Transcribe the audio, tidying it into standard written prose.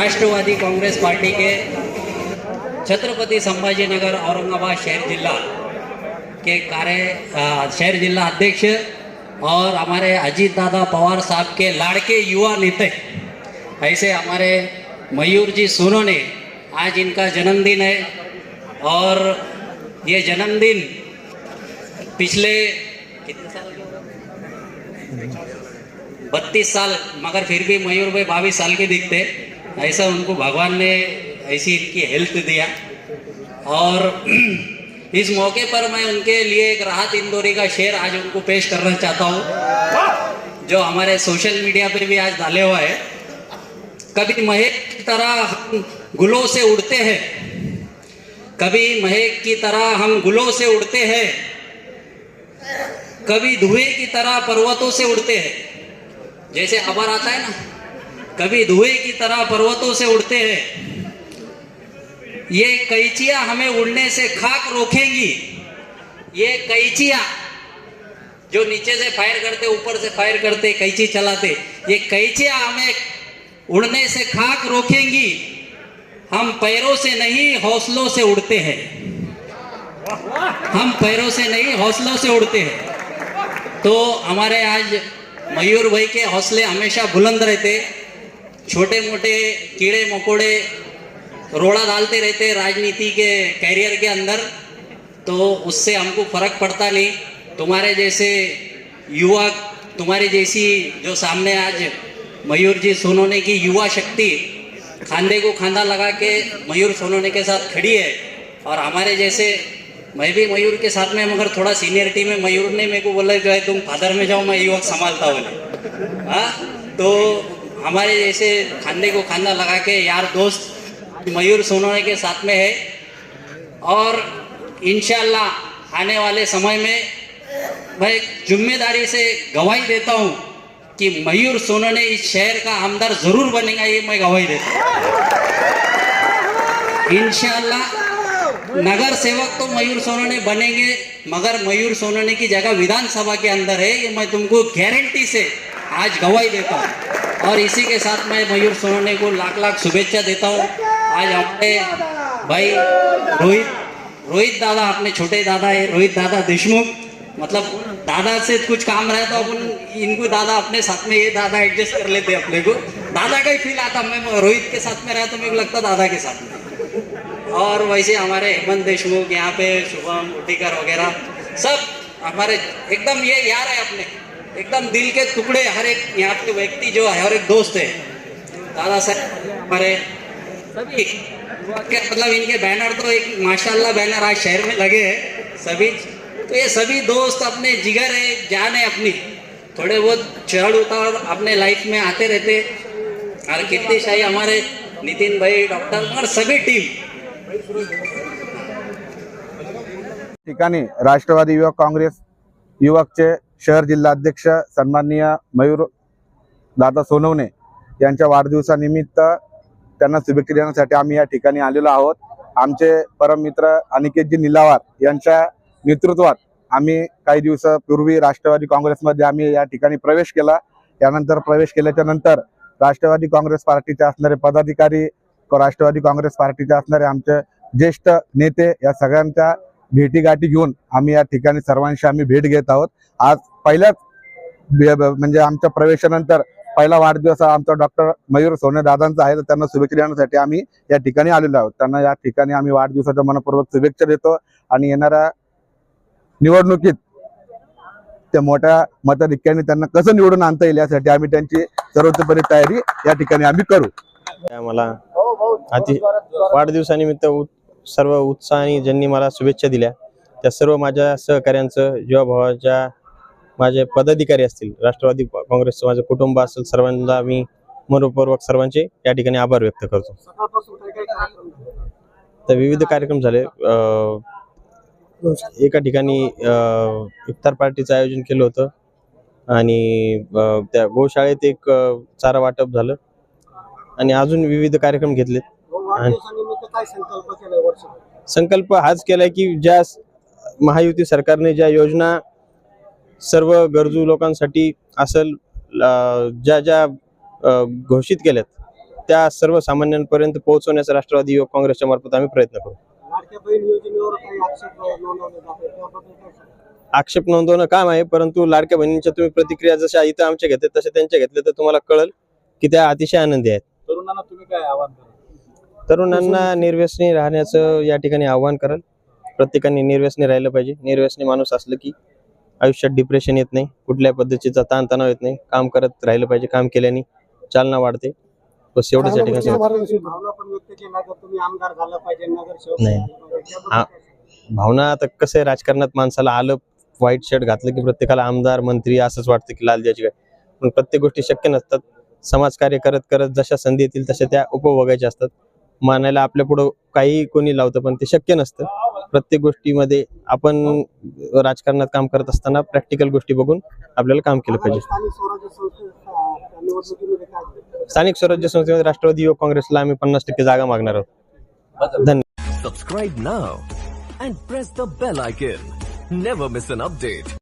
Rashtrawadi Congress party के छत्रपति संभाजीनगर औरंगाबाद शहर जिला के शहर जिला अध्यक्ष और हमारे अजीत दादा पवार साहब के लाड़के युवा नेता ऐसे हमारे मयूर जी सोनोने आज इनका जन्मदिन है। और ये जन्मदिन पिछले कितने साल 32 साल, मगर फिर भी मयूर भाई 22 साल के दिखते। ऐसा उनको भगवान ने ऐसी इनकी हेल्थ दिया। और इस मौके पर मैं उनके लिए एक राहत इंदौरी का शेर आज उनको पेश करना चाहता हूँ, जो हमारे सोशल मीडिया पे भी आज डाले हुआ है। कभी महक की तरह हम गुलों से उड़ते हैं, कभी महक की तरह हम गुलों से उड़ते हैं, कभी धुएं की तरह पर्वतों से उड़ते हैं। जैसे खबर आता है ना, कभी धुएं की तरह पर्वतों से उड़ते हैं। ये कैचियां हमें उड़ने से खाक रोकेंगी। ये कैचियां जो नीचे से फायर करते, ऊपर से फायर करते, कैची चलाते, ये कैचियां हमें उड़ने से खाक रोकेंगी। हम पैरों से नहीं हौसलों से उड़ते हैं। हम पैरों से नहीं हौसलों से उड़ते हैं। तो हमारे आज मयूर भाई के हौसले हमेशा बुलंद रहते। छोटे मोटे कीड़े मकोड़े रोड़ा डालते रहते राजनीति के कैरियर के अंदर, तो उससे हमको फर्क पड़ता नहीं। तुम्हारे जैसे युवा, तुम्हारी जैसी जो सामने आज मयूर जी सोनोने की युवा शक्ति खांधे को खांधा लगा के मयूर सोनोने के साथ खड़ी है। और हमारे जैसे, मैं भी मयूर के साथ में, मगर थोड़ा सीनियरिटी में मयूर ने मेरे को बोला जो है तुम फादर में जाओ, मैं युवक संभालता बोले। हाँ, तो हमारे जैसे खांधे को खांधा लगा के यार दोस्त मयूर सोनोने के साथ में है। और इंशाल्लाह आने वाले समय में मैं जिम्मेदारी से गवाही देता हूँ कि मयूर सोनोने इस शहर का आमदार जरूर बनेगा। ये मैं गवाही देता हूँ। इंशाल्लाह नगर सेवक तो मयूर सोनोने बनेंगे, मगर मयूर सोनोने की जगह विधानसभा के अंदर है, ये मैं तुमको गारंटी से आज गवाही देता हूँ। और इसी के साथ मैं मयूर सोनोने को लाख लाख शुभेच्छा देता हूँ। आज हमारे भाई रोहित दादा, अपने छोटे दादा है रोहित दादा देशमुख, मतलब दादा से कुछ काम रहे तो अपन इनको दादा अपने साथ में, ये दादा एडजस्ट कर लेते अपने को। दादा का ही फील आता, मैं रोहित के साथ में रहा तो मेरे को लगता दादा के साथ में। और वैसे हमारे हेमंत देशमुख यहाँ पे, शुभम उटीकर वगैरह सब हमारे एकदम ये यार है अपने, एकदम दिल के टुकड़े। हर एक यहाँ पे व्यक्ति जो है, हर एक दोस्त है। दादा साहब हमारे सभी मतलब इनके बैनर तो एक माशाल्लाह बैनर आज शहर में लगे हैं सभी। तो ये सभी दोस्त अपने जिगर है, जान है अपनी। थोड़े बहुत चढ़ उतार अपने लाइफ में आते रहते। और कितनी शाही हमारे नितिन भाई, डॉक्टर और सभी टीम ठिकाणी राष्ट्रवादी युवक काँग्रेस युवकचे शहर जिल्हा अध्यक्ष सन्माननीय मयूर दादा सोनवणे यांच्या वाढदिवसानिमित्त त्यांना शुभेच्छा देण्यासाठी आम्ही या ठिकाणी आलेलो आहोत। आमचे परम मित्र अनिकेतजी निलावार यांच्या नेतृत्वात आम्ही काही दिवसापूर्वी राष्ट्रवादी काँग्रेसमध्ये आम्ही या ठिकाणी प्रवेश केला। त्यानंतर प्रवेश केल्याच्या नंतर राष्ट्रवादी काँग्रेस पार्टीचे असणारे पदाधिकारी, राष्ट्रवादी काँग्रेस पार्टीचे असणारे आमचे ज्येष्ठ नेते, या सगळ्यांच्या भेटीगाठी घेऊन आम्ही या ठिकाणी सर्वांशी आम्ही भेट घेत आहोत। आज पहिल्याच म्हणजे आमच्या प्रवेशानंतर पहिला वाढदिवस आमचा डॉक्टर मयूर सोनोने दादांचा आहे, तर त्यांना शुभेच्छा देण्यासाठी आम्ही या ठिकाणी आलेलो आहोत। त्यांना या ठिकाणी आम्ही वाढदिवसाच्या मनपूर्वक शुभेच्छा देतो आणि येणाऱ्या निवडणुकीत त्या मोठ्या मताधिक्याने त्यांना कसं निवडून आणता येईल यासाठी आम्ही त्यांची सर्वतोपरी तयारी या ठिकाणी आम्ही करू। मला वाढदिवसानिमित्त सर्व उत्साहाने ज्यांनी मला शुभेच्छा दिल्या त्या सर्व माझ्या सहकार्यांचं, जीवाभावाच्या माझे पदाधिकारी असतील, राष्ट्रवादी काँग्रेसचं माझं कुटुंब असेल, सर्वांना मी मनपूर्वक सर्वांचे या ठिकाणी आभार व्यक्त करतो। तर विविध कार्यक्रम झाले। एका ठिकाणी इफ्तार पार्टीचं आयोजन केलं होतं आणि त्या गोशाळेत एक चारा वाटप झालं आणि अजून विविध कार्यक्रम घेतलेत। संकल्प हाच केलाय की ज्या महायुती सरकारने ज्या योजना सर्व गरजू लोकांसाठी असेल, ज्या ज्या घोषित केल्यात त्या सर्वसामान्यांपर्यंत पोहोचवण्याचा राष्ट्रवादी युवक काँग्रेसच्या मार्फत आम्ही प्रयत्न करू. लाडक्या बहीण योजनेवर काही आक्षेप नोंदवले जातात त्याबद्दल काय सांगाल? आक्षेप नोंदवणं काम आहे, परंतु लाडक्या बहिणींच्या तुम्ही प्रतिक्रिया जशा इथं आमच्या घेतल्या तशा त्यांच्या घेतल्या तर तुम्हाला कळेल की त्या अतिशय आनंदी आहेत. तरुणांना तुम्ही काय आवाहन कराल? तरुणांना निर्व्यसनी राहण्याचं या ठिकाणी आव्हान कराल. प्रत्येकाने निर्व्यसनी राहिलं पाहिजे. निर्व्यसनी माणूस असलं की आयुष्यात डिप्रेशन येत नाही, कुठल्या पद्धतीचा ताणतणाव येत नाही. काम करत राहिलं पाहिजे. काम केल्याने चालना वाढते. बस एवढंच या ठिकाणी सांगतो. भावना पण व्यक्त केल्या का तुम्ही आमदार झाला पाहिजे, नगरसेवक नाही. झाला पाहिजे, त्याबद्दल हा. काय सांगाल? भावना आता कसं आहे, राजकारणात माणसाला आलं व्हाईट शर्ट घातलं की प्रत्येकाला आमदार मंत्री असंच वाटतं की लाल द्यायची काय, पण प्रत्येक गोष्टी शक्य नसतात. समाजकार्य करत करत जशा संधी येतील तशा त्या उपभोगायच्या असतात. मानायला आपल्या पुढं काही कोणी लावतं पण ते शक्य नसतं. प्रत्येक गोष्टीमध्ये आपण राजकारणात काम करत असताना प्रॅक्टिकल गोष्टी बघून आपल्याला काम केलं पाहिजे. स्थानिक स्वराज्य संस्था निवडणुकीमध्ये काय होईल? स्थानिक स्वराज्य संस्थेमध्ये राष्ट्रवादी युवक काँग्रेसला आम्ही 50% जागा मागणार आहोत. धन्यवाद. Subscribe now and press the bell icon. Never miss an update.